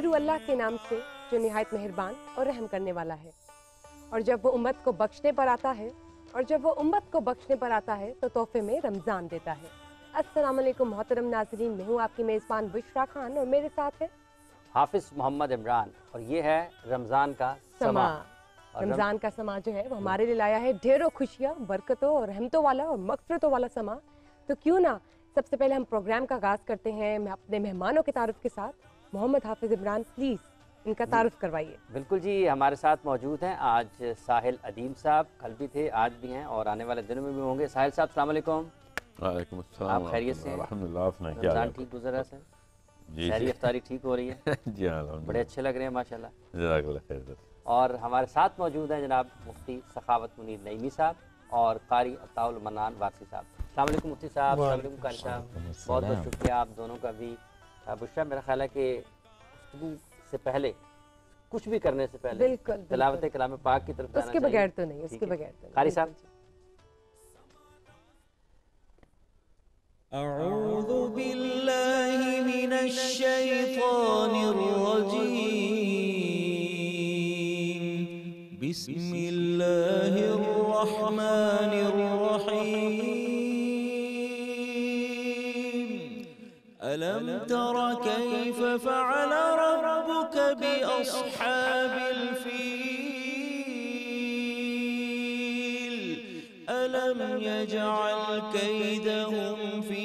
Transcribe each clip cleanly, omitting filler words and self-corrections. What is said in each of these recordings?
शुरू अल्लाह के नाम से जो निहायत मेहरबान और रहम करने वाला है। और जब वो उम्मत को बख्शने पर आता है तो तोहफे में रमज़ान देता है। अस्सलाम वालेकुम मोहतरम नाज़रीन, मैं हूँ आपकी मेज़बान बुशरा खान और मेरे साथ है हाफिज़ मोहम्मद इमरान और ये है रमज़ान का समा। रमज़ान का समा जो है वो हमारे लिए लाया है ढेरों खुशियाँ, बरकतों और रहमतों वाला और मग़फ़िरतों वाला समा। तो क्यों ना सबसे पहले हम प्रोग्राम का आगाज़ करते हैं मैं अपने मेहमानों के तारुफ़ के साथ। मोहम्मद हाफिज़ इमरान, प्लीज़ इनका तारुफ़ करवाइए। बिल्कुल जी, हमारे साथ मौजूद हैं आज साहिल अदीम साहब। कल भी थे, आज भी हैं और आने वाले दिनों में भी होंगे। साहिल साहब अस्सलाम वालेकुम। वालेकुम अस्सलाम। आप खैरियत से हैं? अल्हम्दुलिल्लाह। आपने क्या रमज़ान ठीक गुजरा सर? शहरी इफ्तारी ठीक हो रही है? जी हाँ, बड़े अच्छे लग रहे हैं माशाल्लाह। जज़ाकल्लाह खैर। और हमारे साथ मौजूद हैं जनाब मुफ्ती सखावत मुनीर नईमी साहब और कारी अताउल मन्नान वारसी साहब। अस्सलाम वालेकुम मुफ्ती साहब। अस्सलाम वालेकुम कारी साहब। बहुत बहुत शुक्रिया आप दोनों का भी। बुशरा, मेरा ख्याल है कि गुफ्तगू से पहले, कुछ भी करने से पहले बिल्कुल तिलावत कलाम पाक की तरफ जाना उसके बगैर तो नहीं, उसके बगैर तो नहीं। कारी साहब। अऊज़ु बिल्लाहि मिनश शैतानिर रजीम। बिस्मिल्लाहिर रहमानिर रहीम। अलम तरा कैफ फअल रब्बुक बिअस्हाबिल फील। अलम यजअल कैदहुम फी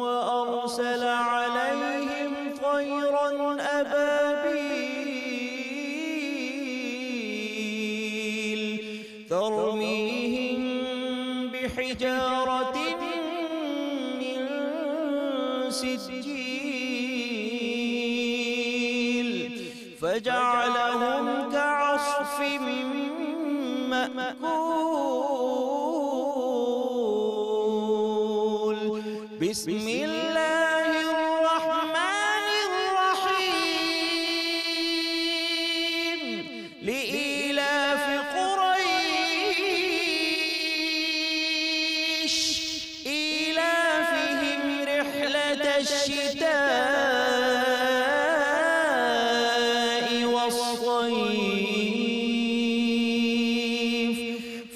वअरसल अलैहिम तयरन अबाबील तरमीहिम बिहिजारतिन मिन सिज्जील फजअलहुम कअस्फिन मअकूल। बिस्मिल्लाहिर रहमानिर रहीम। लिइलाफि कुरैश इलाफिहिम रिह्लतश शिताइ वस्सैफ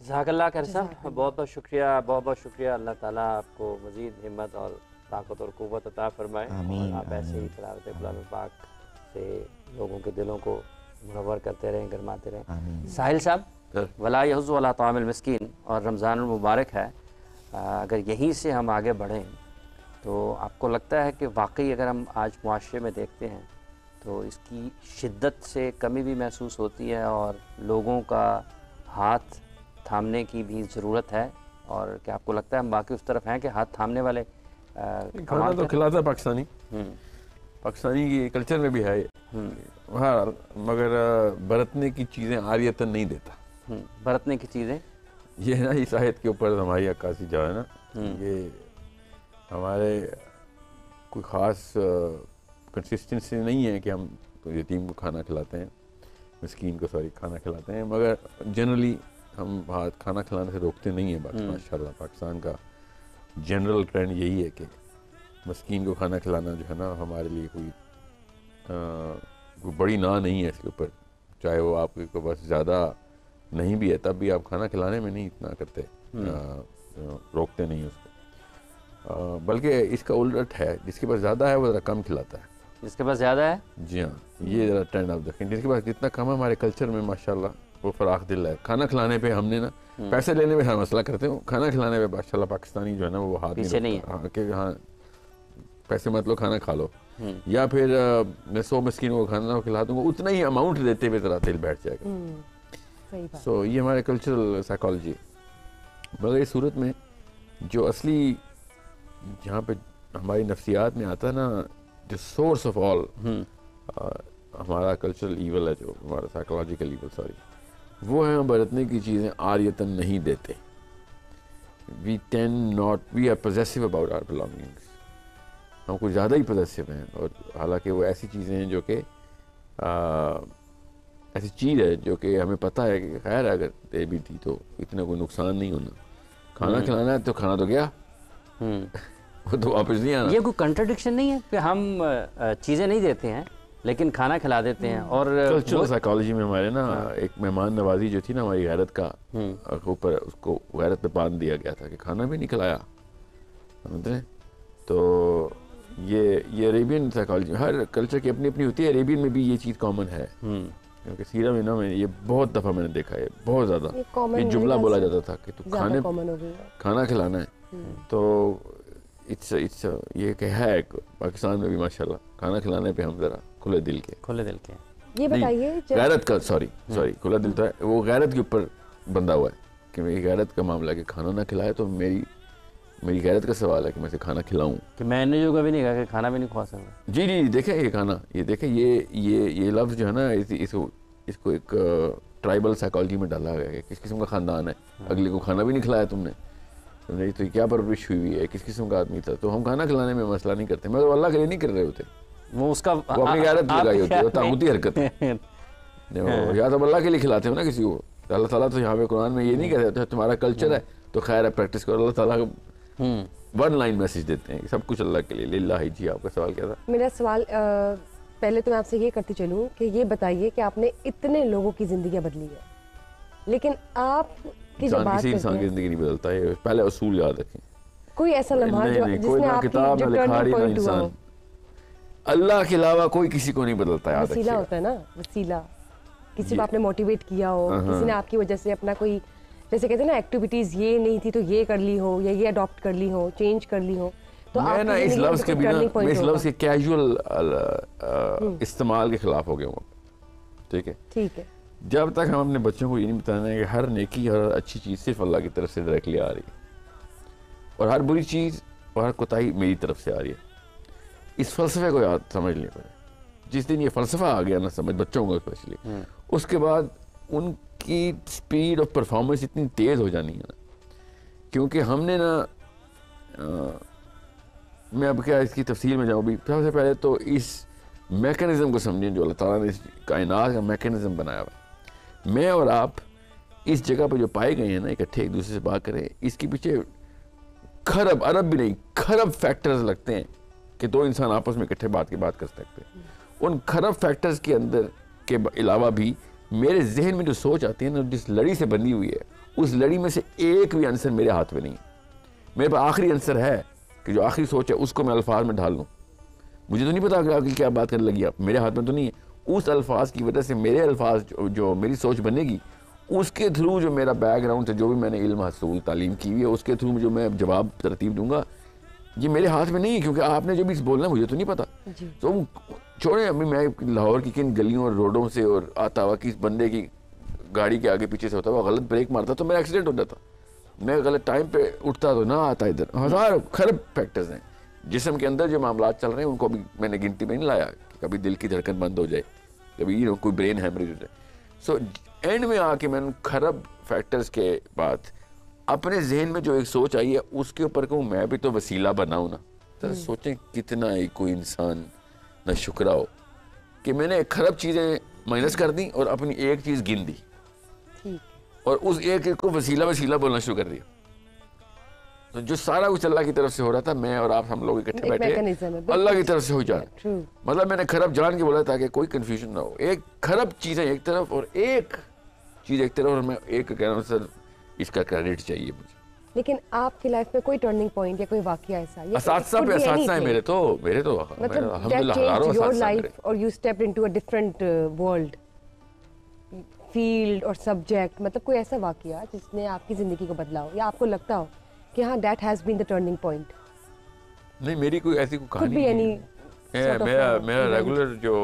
जज़ाकल्लाह खैर साहब, बहुत बहुत शुक्रिया, बहुत बहुत शुक्रिया। अल्लाह ताला आपको मज़ीद हिम्मत और ताकत और क़ुव्वत अता फरमाए और आप ऐसे ही तिलावत कलाम पाक से लोगों के दिलों को मुनव्वर करते रहें, गरमाते रहें। साहिल साहब, सर वला यहुज़्ज़ु अला तामिल मिस्कीन और रमज़ान मुबारक है, अगर यहीं से हम आगे बढ़ें तो आपको लगता है कि वाकई अगर हम आज मुआशरे में देखते हैं तो इसकी शिद्दत से कमी भी महसूस होती है और लोगों का हाथ थामने की भी ज़रूरत है, और क्या आपको लगता है हम बाकी उस तरफ हैं कि हाथ थामने वाले खाना तो खिलाता है पाकिस्तानी, पाकिस्तानी की कल्चर में भी है ये। हाँ, मगर बरतने की चीज़ें आरियतन नहीं देता। बरतने की चीज़ें ये है ना, इस आयत के ऊपर हमारी अक्कासी जो है ना, ये हमारे कोई ख़ास कंसिस्टेंसी नहीं है कि हम तो यतीम को खाना खिलाते हैं, मिस्कीन को सॉरी खाना खिलाते हैं, मगर जनरली हम हाथ खाना खिलाने से रोकते नहीं हैं। बाकी माशाल्लाह पाकिस्तान का जनरल ट्रेंड यही है कि मिस्कीन को खाना खिलाना जो है ना हमारे लिए कोई बड़ी ना नहीं है इसके ऊपर, चाहे वो आपके पास ज़्यादा नहीं भी है तब भी आप खाना खिलाने में नहीं इतना करते, रोकते नहीं उसको, बल्कि इसका उल्ट है, जिसके पास ज़्यादा है वो ज़रा कम खिलाता है। जिसके पास ज़्यादा है, जी हाँ, ये ज़रा ट्रेंड आप देखें, जिसके पास जितना कम है हमारे कल्चर में माशाल्लाह वो फराख दिल है। खाना खिलाने पे हमने ना पैसे लेने में हर मसला करते हो, खाना खिलाने पे माशाल्लाह पाकिस्तानी जो है ना वो हाथ पीछे नहीं है। हाँ कि हाँ पैसे मत लो खाना खा लो, या फिर मैं 100 मिस्किन को खाना खिला दूंगा, उतना ही अमाउंट देते हुए ज़रा दिल बैठ जाएगा। सो ये हमारे कल्चरल साइकोलॉजी। मगर इस सूरत में जो असली जहाँ पे हमारी नफ्सियात में आता है ना, जो सोर्स ऑफ ऑल हमारा कल्चरल ईवल है, जो हमारा साइकोलॉजिकल ईवल सॉरी, वो है हम बरतने की चीज़ें आरियतन नहीं देते। We are possessive about our belongings, हम कुछ ज़्यादा ही पोजेसिव हैं, और हालांकि वो ऐसी चीज़ें हैं जो कि ऐसी चीज़ है जो कि हमें पता है कि खैर अगर दे भी थी तो इतना कोई नुकसान नहीं होना, खाना खिलाना है तो खाना तो गया वो तो वापस नहीं आना। ये कोई कंट्राडिक्शन नहीं है कि हम चीज़ें नहीं देते हैं लेकिन खाना खिला देते हैं। और कल्चरल साइकोलॉजी में हमारे ना एक मेहमान नवाजी जो थी ना हमारी गैरत का ऊपर, उसको गैरत पे बांध दिया गया था कि खाना भी नहीं खिलाया, समझते। तो ये अरेबियन साइकोलॉजी, हर कल्चर की अपनी अपनी होती है, अरेबियन में भी ये चीज़ कॉमन है, क्योंकि सीरा में ना मैं ये बहुत दफ़ा मैंने देखा है, बहुत ज़्यादा ये जुमला बोला जाता था कि तू खाना खिलाना है, तो इट्स ये कि है पाकिस्तान में भी माशाल्लाह खाना खिलाने पे हम ज़रा खुले दिल के। ये बताइए गैरत का सॉरी खुला दिल तो है, वो गैरत के ऊपर बंधा हुआ है कि मेरी गैरत का मामला कि खाना ना खिलाए, तो मेरी गैरत का सवाल है कि मैं इसे खाना खिलाऊं। कि मैंने जो कभी नहीं कहा कि खाना भी नहीं खवा सकता। जी देखें ये खाना, ये देखें ये लफ्ज़ जो है ना इसको एक ट्राइबल साइकोलॉजी में डाला गया है। किस किस्म का ख़ानदान है, अगले को खाना भी नहीं खिलाया तुमने तो क्या परवरिश हुई है, किस किस्म का आदमी था। तो हम खाना खिलाने में मसला नहीं करते, मगर अल्लाह के लिए नहीं कर रहे होते, वो अपनी गैरत लगाई होती है, वो तागूती हरकत है। या तो अल्लाह के लिए खिलाते हो ना किसी को, अल्लाह ताला तो यहाँ पे कुरान में ये नहीं कहते तुम्हारा कल्चर है तो खैर है प्रैक्टिस करो, अल्लाह ताला वन लाइन मैसेज देते हैं सब कुछ अल्लाह के लिए। लिल्लाही। जी आपका सवाल क्या था? मेरा सवाल पहले तो मैं आपसे ये करती चलूँ कि ये बताइए कि आपने इतने लोगों की जिंदगी बदली है, लेकिन आप किसी इंसान की जिंदगी नहीं बदलता है, पहले उसूल याद रखें। कोई ऐसा लम्हा जिसने आपकी जो टर्निंग पॉइंट हुआ हो? अल्लाह के अलावा कोई किसी को नहीं बदलता, याद रखिए। वसीला होता है ना, वसीला, किसी को आपने मोटिवेट किया हो, किसी ने आपकी वजह से अपना कोई, जैसे कहते हैं ना एक्टिविटीज ये नहीं थी तो ये कर ली हो, या ये अडॉप्ट कर ली हो, चेंज कर ली हो, तो मैं ना इस लफ्ज़ के बिना, मैं इस लफ्ज़ के कैजुअल इस्तेमाल के खिलाफ हो गया हूँ। ठीक है, जब तक हम अपने बच्चों को ये नहीं बताना है कि हर नेकी और अच्छी चीज़ सिर्फ अल्लाह की तरफ से डायरेक्टली आ रही है, और हर बुरी चीज़ और हर कोताही मेरी तरफ से आ रही है, इस फ़लसफ़े को याद समझ लें पड़े। जिस दिन ये फ़लसफ़ा आ गया ना समझ बच्चों को स्पेशली, उसके बाद उनकी स्पीड ऑफ परफॉर्मेंस इतनी तेज़ हो जानी है ना, क्योंकि हमने ना मैं अब क्या इसकी तफसील में जाऊँ भी, सबसे पहले तो इस मैकेनिज़्म को समझें जो अल्लाह ताला ने इस कायनात का मैकेनिज़्म बनाया हुआ। मैं और आप इस जगह पर जो पाए गए हैं ना इकट्ठे एक दूसरे से बात करें, इसके पीछे खरब, अरब भी नहीं, खरब फैक्टर्स लगते हैं कि दो इंसान आपस में इकट्ठे बात कर सकते हैं। उन खरब फैक्टर्स के अंदर के अलावा भी मेरे जहन में जो सोच आती है ना, जिस लड़ी से बनी हुई है, उस लड़ी में से एक भी आंसर मेरे हाथ में नहीं है। मेरे पास आखिरी आंसर है कि जो आखिरी सोच है उसको मैं अल्फाज में ढाल लूँ। मुझे तो नहीं पता कि आपकी क्या बात करने लगी, आप मेरे हाथ में तो नहीं है। उस अल्फाज की वजह से मेरे अल्फाज जो मेरी सोच बनेगी उसके थ्रू जो मेरा बैकग्राउंड है, जो भी मैंने इल्म हासिल तालीम की हुई है, उसके थ्रू जो मैं जवाब तरतीब दूंगा, ये मेरे हाथ में नहीं है, क्योंकि आपने जो भी बोलना है मुझे तो नहीं पता। तो छोड़े, अभी मैं लाहौर की किन गलियों और रोडों से और आता हुआ किस बंदे की गाड़ी के आगे पीछे से होता हुआ गलत ब्रेक मारता तो मेरा एक्सीडेंट हो जाता, मैं गलत टाइम पे उठता तो ना आता इधर। हज़ार खरब फैक्टर्स हैं जिस्म के अंदर जो मामला चल रहे हैं, उनको भी मैंने गिनती में नहीं लाया कि कभी दिल की धड़कन बंद हो जाए, कभी कोई ब्रेन हैमरेज हो जाए। सो एंड में आके मैंने खरब फैक्टर्स के बाद अपने जहन में जो एक सोच आई है उसके ऊपर कहूँ मैं भी तो वसीला बनाऊँ ना। तो सोचें कितना एक कोई इंसान ना शुक्रा हो कि मैंने खरब चीज़ें माइनस कर दी और अपनी एक चीज़ गिन दी और उस एक को वसीला वसीला बोलना शुरू कर दिया। तो जो सारा कुछ अल्लाह की तरफ से हो रहा था, मैं और आप हम लोग इकट्ठे बैठे अल्लाह की तरफ से हो जाए। मतलब मैंने खरब जान के बोला ताकि कोई कंफ्यूजन ना हो, एक खरब चीज़ें एक तरफ और एक चीज़ एक तरफ, और मैं एक कह रहा हूँ सर इसका क्रेडिट चाहिए मुझे। लेकिन आपकी लाइफ में कोई टर्निंग पॉइंट या कोई वाकया ऐसा असातिज़ा पे असातिज़ा है मेरे तो मतलब अल्हम्दुलिल्लाह हज़ारों योर असातिज़ा लाइफ और you stepped into a different world field और सब्जेक्ट, मतलब कोई ऐसा वाकया जिसने आपकी ज़िंदगी को बदला हो या आपको लगता हो कि हाँ that has been the turning point? नहीं, मेरी कोई ऐसी कोई कहानी नहीं है। मेरा रेगुलर जो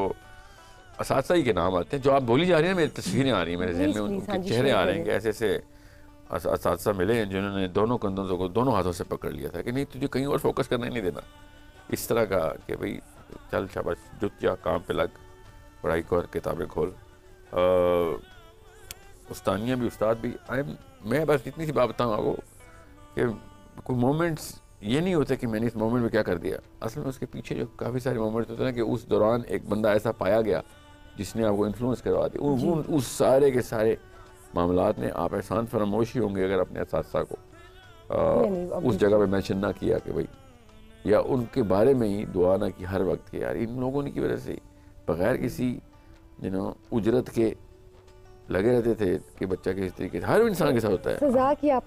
असातिज़ा ही के नाम आते हैं, जो आप बोली जा रही हैं मेरी तस्वीरें आ रही हैं मेरे जहन में, उनके चेहरे आ रहे हैं कि ऐसे ऐसे असातिज़ा मिले हैं जिन्होंने दोनों कंधों को दोनों हाथों से पकड़ लिया था कि नहीं तुझे कहीं और फोकस करना ही नहीं देना, इस तरह का कि भाई चल शाबाश जुट जा, काम पे लग, पढ़ाई कर, किताबें खोल। उस्तानियाँ भी उस्ताद भी मैं बस इतनी सी बात बताऊँ आपको कि कोई मोमेंट्स ये नहीं होते कि मैंने इस मोमेंट में क्या कर दिया, असल में उसके पीछे जो काफ़ी सारे मोमेंट्स होते हैं कि उस दौरान एक बंदा ऐसा पाया गया जिसने आपको इन्फ्लुएंस करवा दिया। उस सारे के सारे मामलात में आप एहसान फरामोश ही होंगे अगर अपने असातिज़ा को उस जगह पे मेंशन ना किया कि भाई, या उनके बारे में ही दुआ ना की हर वक्त कि यार इन लोगों ने की वजह से बग़ैर किसी उजरत के लगे रहते थे कि बच्चा किस तरीके से हर इंसान के साथ होता है। सज़ा की आपने